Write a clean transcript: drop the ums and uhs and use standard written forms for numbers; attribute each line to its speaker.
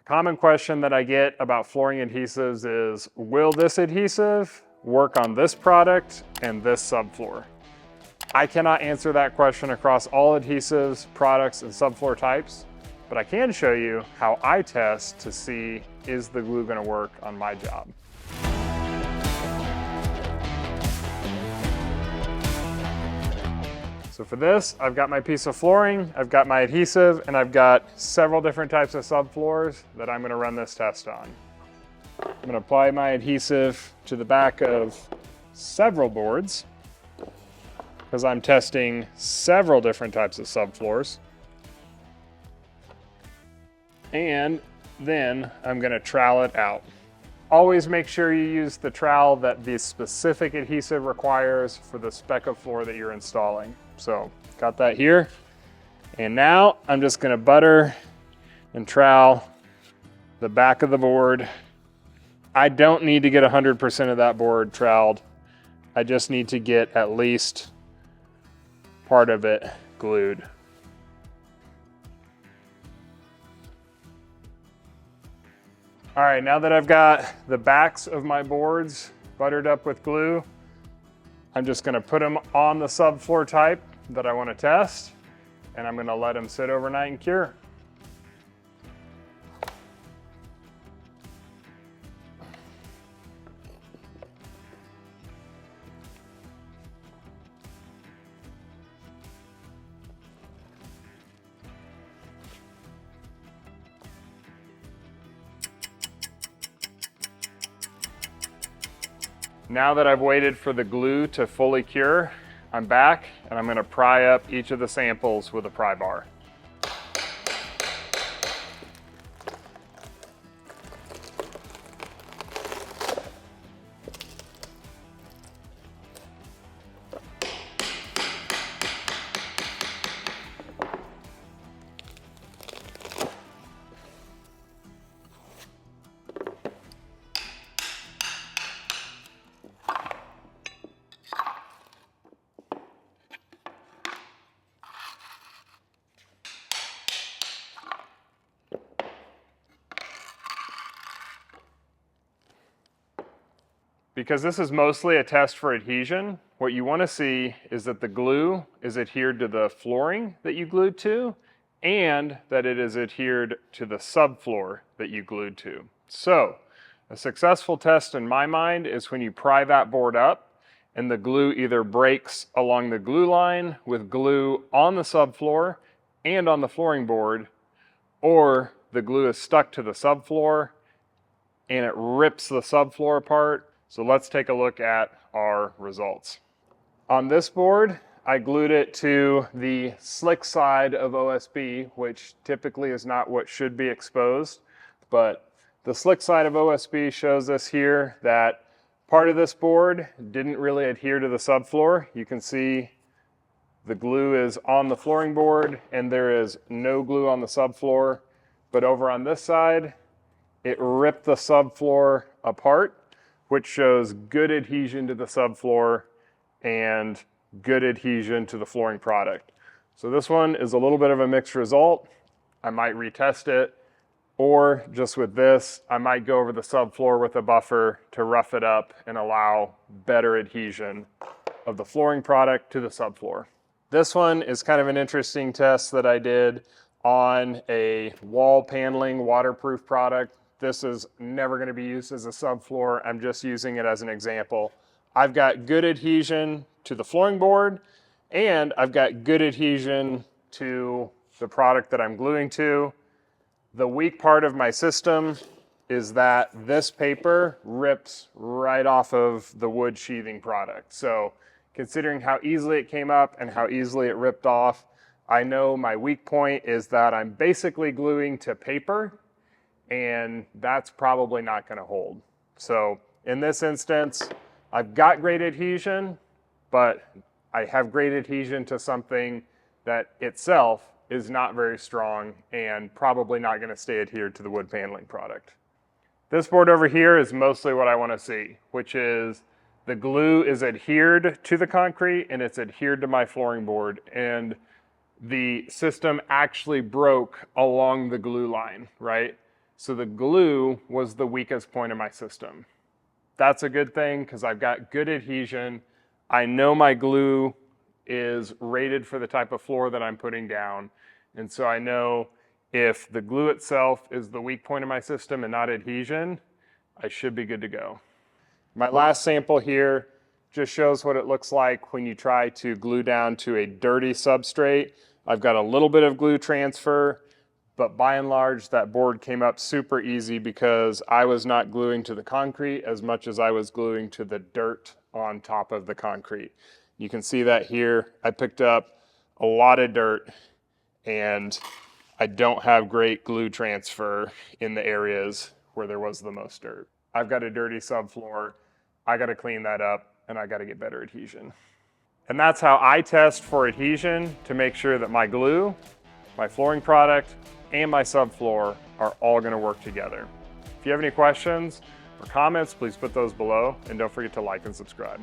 Speaker 1: Common question that I get about flooring adhesives is, will this adhesive work on this product and this subfloor? I cannot answer that question across all adhesives, products, and subfloor types, but I can show you how I test to see, is the glue gonna work on my job? So for this, I've got my piece of flooring, I've got my adhesive, and I've got several different types of subfloors that I'm gonna run this test on. I'm gonna apply my adhesive to the back of several boards because I'm testing several different types of subfloors. And then I'm gonna trowel it out. Always make sure you use the trowel that the specific adhesive requires for the spec of floor that you're installing. So, got that here. And now I'm just gonna butter and trowel the back of the board. I don't need to get 100% of that board troweled. I just need to get at least part of it glued. All right, now that I've got the backs of my boards buttered up with glue, I'm just gonna put them on the subfloor type that I wanna test, and I'm gonna let them sit overnight and cure. Now that I've waited for the glue to fully cure, I'm back and I'm gonna pry up each of the samples with a pry bar. Because this is mostly a test for adhesion, what you want to see is that the glue is adhered to the flooring that you glued to, and that it is adhered to the subfloor that you glued to. So, a successful test in my mind is when you pry that board up and the glue either breaks along the glue line with glue on the subfloor and on the flooring board, or the glue is stuck to the subfloor and it rips the subfloor apart. So let's take a look at our results. On this board, I glued it to the slick side of OSB, which typically is not what should be exposed, but the slick side of OSB shows us here that part of this board didn't really adhere to the subfloor. You can see the glue is on the flooring board and there is no glue on the subfloor, but over on this side, it ripped the subfloor apart, which shows good adhesion to the subfloor and good adhesion to the flooring product. So this one is a little bit of a mixed result. I might retest it, or just with this, I might go over the subfloor with a buffer to rough it up and allow better adhesion of the flooring product to the subfloor. This one is kind of an interesting test that I did on a wall paneling waterproof product. This is never going to be used as a subfloor. I'm just using it as an example. I've got good adhesion to the flooring board, and I've got good adhesion to the product that I'm gluing to. The weak part of my system is that this paper rips right off of the wood sheathing product. So considering how easily it came up and how easily it ripped off, I know my weak point is that I'm basically gluing to paper, and that's probably not going to hold. So in this instance, I've got great adhesion, but I have great adhesion to something that itself is not very strong and probably not going to stay adhered to the wood paneling product. This board over here is mostly what I want to see, which is the glue is adhered to the concrete and it's adhered to my flooring board, and the system actually broke along the glue line, right? So the glue was the weakest point of my system. That's a good thing because I've got good adhesion. I know my glue is rated for the type of floor that I'm putting down. And so I know if the glue itself is the weak point of my system and not adhesion, I should be good to go. My last sample here just shows what it looks like when you try to glue down to a dirty substrate. I've got a little bit of glue transfer, but by and large, that board came up super easy because I was not gluing to the concrete as much as I was gluing to the dirt on top of the concrete. You can see that here. I picked up a lot of dirt and I don't have great glue transfer in the areas where there was the most dirt. I've got a dirty subfloor. I got to clean that up and I got to get better adhesion. And that's how I test for adhesion to make sure that my glue, my flooring product, and my subfloor are all going to work together. If you have any questions or comments, please put those below and don't forget to like and subscribe.